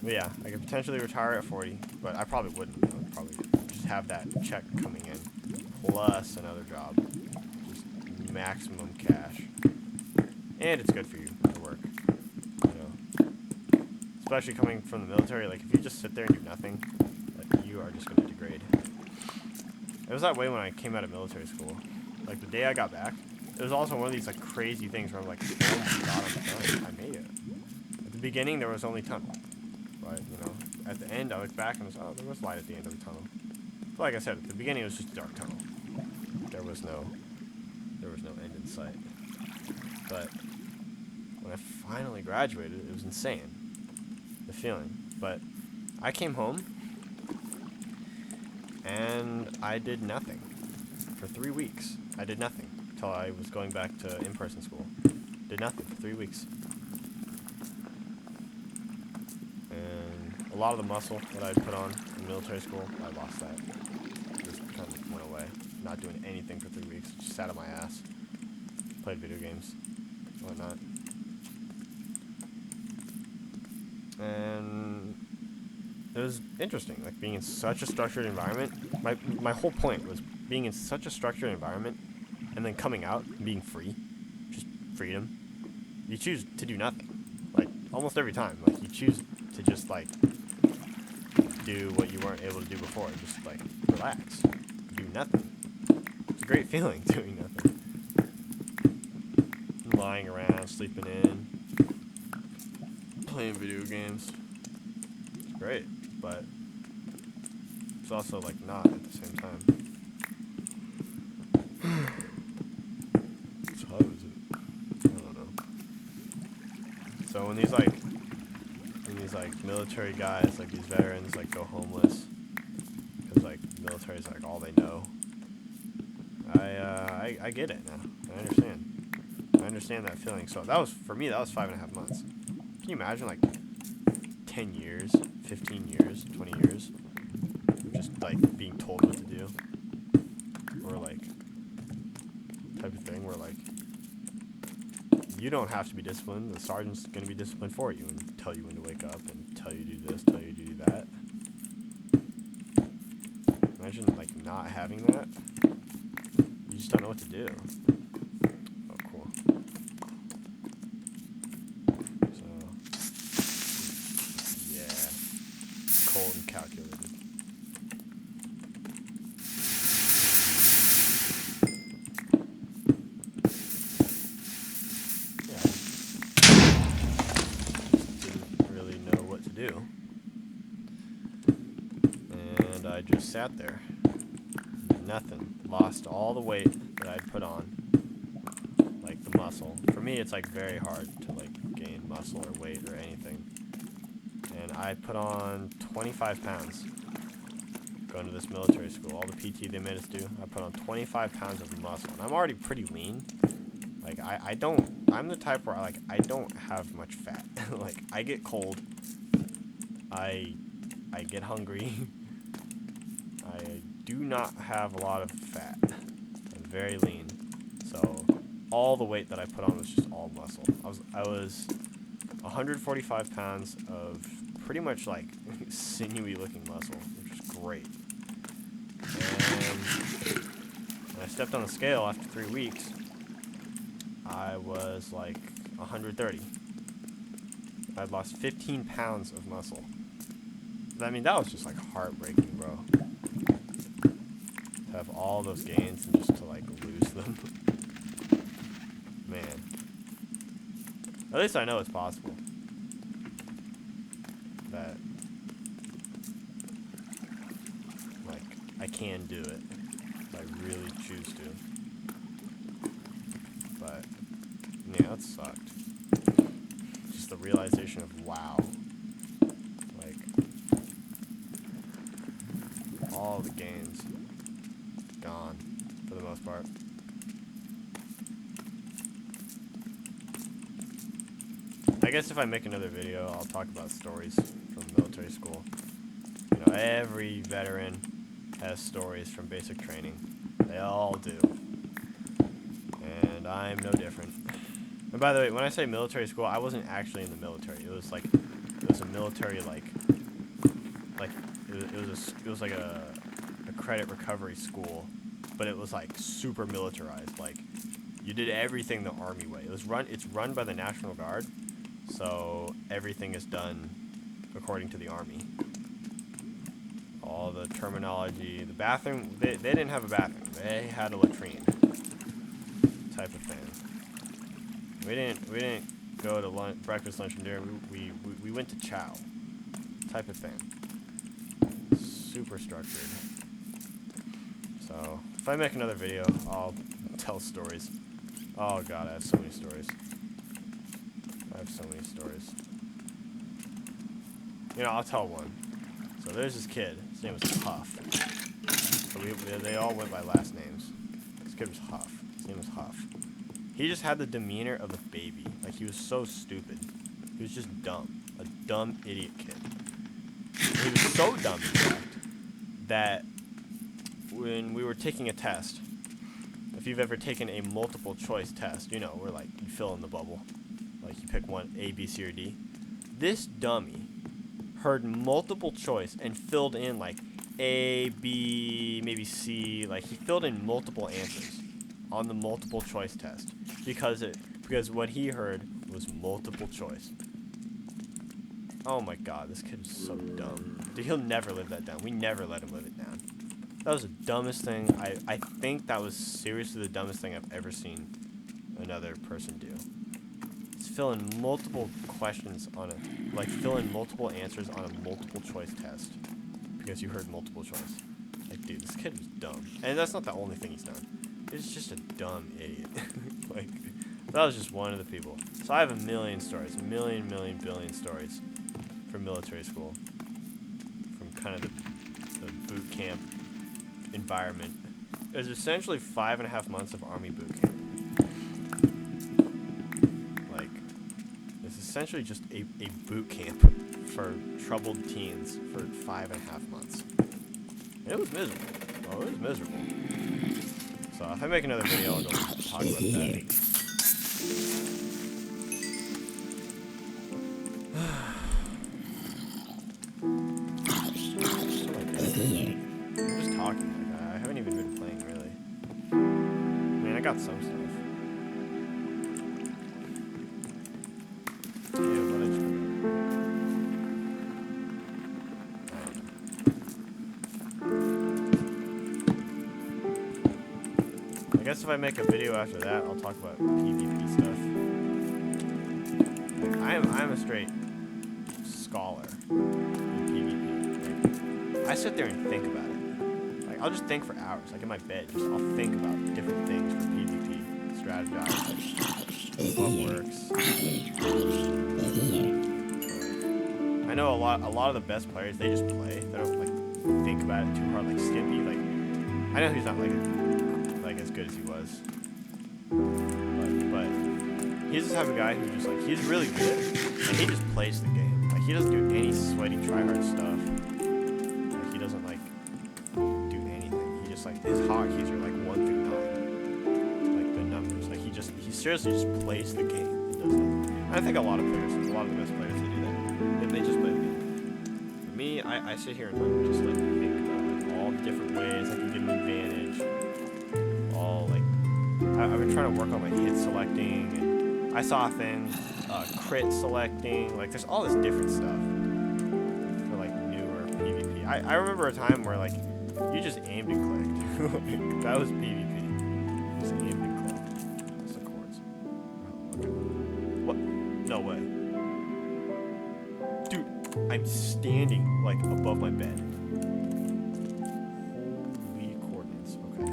But yeah, I could potentially retire at 40, but I probably wouldn't. I would probably just have that check coming in, plus another job. Just maximum cash. And it's good for you to work. You know. Especially coming from the military, like if you just sit there and do nothing, like, you are just going to degrade. It was that way when I came out of military school. Like the day I got back, it was also one of these like crazy things where I'm like, oh my god, I'm done. I made it. At the beginning, there was only tunnel. But, you know, at the end, I looked back and was, oh, there was light at the end of the tunnel. But like I said, at the beginning, it was just a dark tunnel. There was no end in sight. But when I finally graduated, it was insane. The feeling. But I came home and I did nothing for 3 weeks. I did nothing until I was going back to in-person school. Did nothing for 3 weeks. And a lot of the muscle that I put on in military school, I lost that. It just kind of went away. Not doing anything for 3 weeks. Just sat on my ass. Played video games. Whatnot. And it was interesting, like being in such a structured environment. My whole point was being in such a structured environment and then coming out and being free. Just freedom. You choose to do nothing. Like almost every time. Like you choose to just like do what you weren't able to do before. Just like relax. Do nothing. It's a great feeling doing nothing. Lying around, sleeping in, playing video games. It's great, but it's also like not at the same time. So how is it? I don't know. So when these military guys, like these veterans, like go homeless because like military is like all they know. I get it now. I understand that feeling. So that was for me. That was 5.5 months. Can you imagine like 10 years, 15 years, 20 years of just like being told what to do? Or like type of thing where like you don't have to be disciplined, the sergeant's gonna be disciplined for you and tell you when to wake up and tell you to do this, tell you to do that. Imagine like not having that. You just don't know what to do. Oh, cool. So, yeah, cold and calculated. Yeah, didn't really know what to do, and I just sat there. Nothing. Lost all the weight that I'd put on, like the muscle. For me, it's like very hard to like gain muscle or weight or anything. And I put on 25 pounds going to this military school. All the PT they made us do, I put on 25 pounds of muscle. And I'm already pretty lean. Like I'm the type where I don't have much fat. Like I get cold. I get hungry. I do not have a lot of fat. I'm very lean. So all the weight that I put on was just all muscle. I was 145 pounds of pretty much like sinewy looking muscle, which is great. And when I stepped on the scale after 3 weeks, I was like 130. I'd lost 15 pounds of muscle. I mean, that was just like heartbreaking, bro. To have all those gains and just to like lose them. Man. At least I know it's possible. That, like, I can do it if I really choose to. But, yeah, that sucked. Just the realization of, wow. Like, all the gains gone, for the most part. I guess if I make another video, I'll talk about stories from military school. You know, every veteran has stories from basic training. They all do. And I'm no different. And by the way, when I say military school, I wasn't actually in the military. It was like, it was a military, like it was like a credit recovery school, but it was like super militarized. Like, you did everything the Army way. It's run by the National Guard. So everything is done according to the Army. All the terminology, the bathroom, they didn't have a bathroom. They had a latrine type of thing. We didn't go to lunch, breakfast, lunch, and dinner. We went to chow type of thing. Super structured. So if I make another video, I'll tell stories. Oh god, I have so many stories. I have so many stories. You know, I'll tell one. So there's this kid. His name was Huff. So they all went by last names. This kid was Huff. His name was Huff. He just had the demeanor of a baby. Like, he was so stupid. He was just dumb. A dumb idiot kid. And he was so dumb, in fact, that when we were taking a test, if you've ever taken a multiple choice test, you know, where like you fill in the bubble. Like, you pick one, A, B, C, or D. This dummy heard multiple choice and filled in, like, A, B, maybe C. Like, he filled in multiple answers on the multiple choice test. Because what he heard was multiple choice. Oh my god, this kid is so dumb. Dude, he'll never live that down. We never let him live it down. That was the dumbest thing. I think that was seriously the dumbest thing I've ever seen another person do. Fill in multiple questions on a, like, fill in multiple answers on a multiple choice test because you heard multiple choice. Like, dude, this kid was dumb. And that's not the only thing he's done. He's just a dumb idiot. Like, that was just one of the people. So I have a million stories, million billion stories from military school, from kind of the boot camp environment. It was essentially 5.5 months of Army boot camp. essentially just a boot camp for troubled teens for 5.5 months. And it was miserable. Oh, it was miserable. So if I make another video, I'll go talk about that. I'm just talking. Like, I haven't even been playing really. I mean, I got some stuff. Yeah, what I just I guess if I make a video after that, I'll talk about PvP stuff. Like, I'm a straight scholar in PvP. Like, I sit there and think about it. Like, I'll just think for hours. Like in my bed, I'll think about different things for PvP, strategize, like, what works. I know a lot of the best players, they just play. They don't like think about it too hard. Like Skimpy, like I know he's not like as good as he was, but he's the type of guy who just like he's really good and he just plays the game. Like he doesn't do any sweaty tryhard stuff. Like he doesn't like do anything. He just like his hotkeys are like 1 through 9, like the numbers. Like he seriously just plays the game. And does nothing. I think a lot of the best players, they do that. They just play the game. For me, I sit here and like, just like think about like all the different ways I can get an advantage. All like I've been trying to work on my hit selecting, and I saw a thing, crit selecting. Like there's all this different stuff for like newer PvP. I remember a time where like you just aimed and clicked. Like, that was PvP. Just aimed and clicked. That's the chords. Oh, okay. What? No way. Dude, I'm standing like above my bed. Holy coordinates. Okay.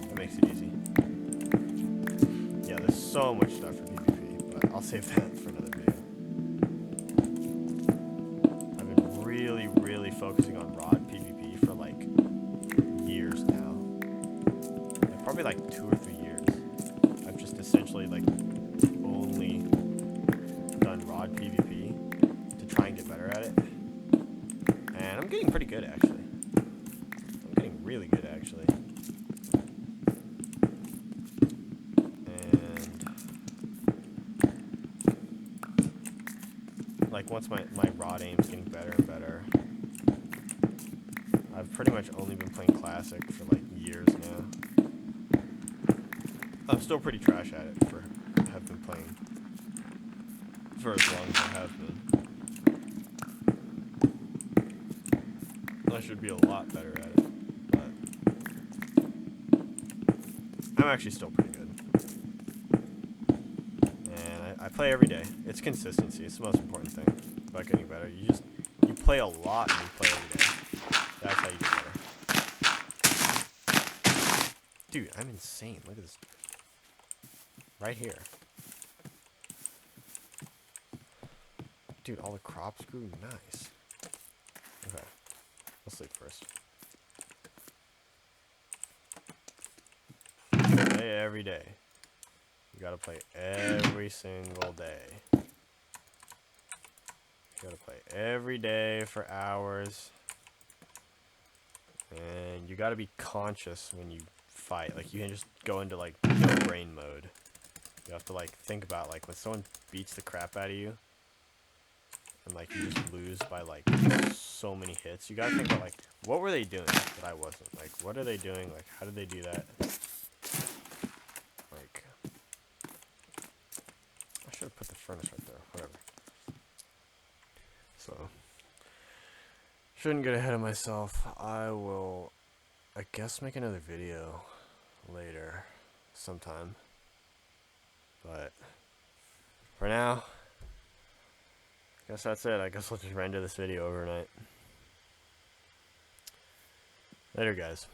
That makes it easy. Yeah, there's so much stuff for PvP, but I'll save that for another video. I've been really focusing on Rod PvP for like years now. Like, probably like 2 or 3 years. I've just essentially like only done Rod PvP to try and get better at it. And I'm getting pretty good actually. I'm getting really good actually. Like once my rod aim's getting better and better. I've pretty much only been playing Classic for like years now. I'm still pretty trash at it have been playing for as long as I have been. I should be a lot better at it, but I'm actually still pretty good. And I play every day. It's consistency. It's the most important thing about getting better. You play a lot and you play every day. That's how you get better. Dude, I'm insane. Look at this. Right here. Dude, all the crops grew nice. Okay. Let's sleep first. Play every day. You gotta play every single day. You gotta play every day for hours. And you gotta be conscious when you fight. Like, you can just go into, like, no brain mode. You have to, like, think about, like, when someone beats the crap out of you, and, like, you just lose by, like, so many hits. You gotta think about, like, what were they doing that I wasn't? Like, what are they doing? Like, how did they do that? Like, I should have put the furnace right there. Whatever. So, shouldn't get ahead of myself. I will, I guess, make another video later sometime. But for now, I guess that's it. I guess I'll just render this video overnight. Later, guys.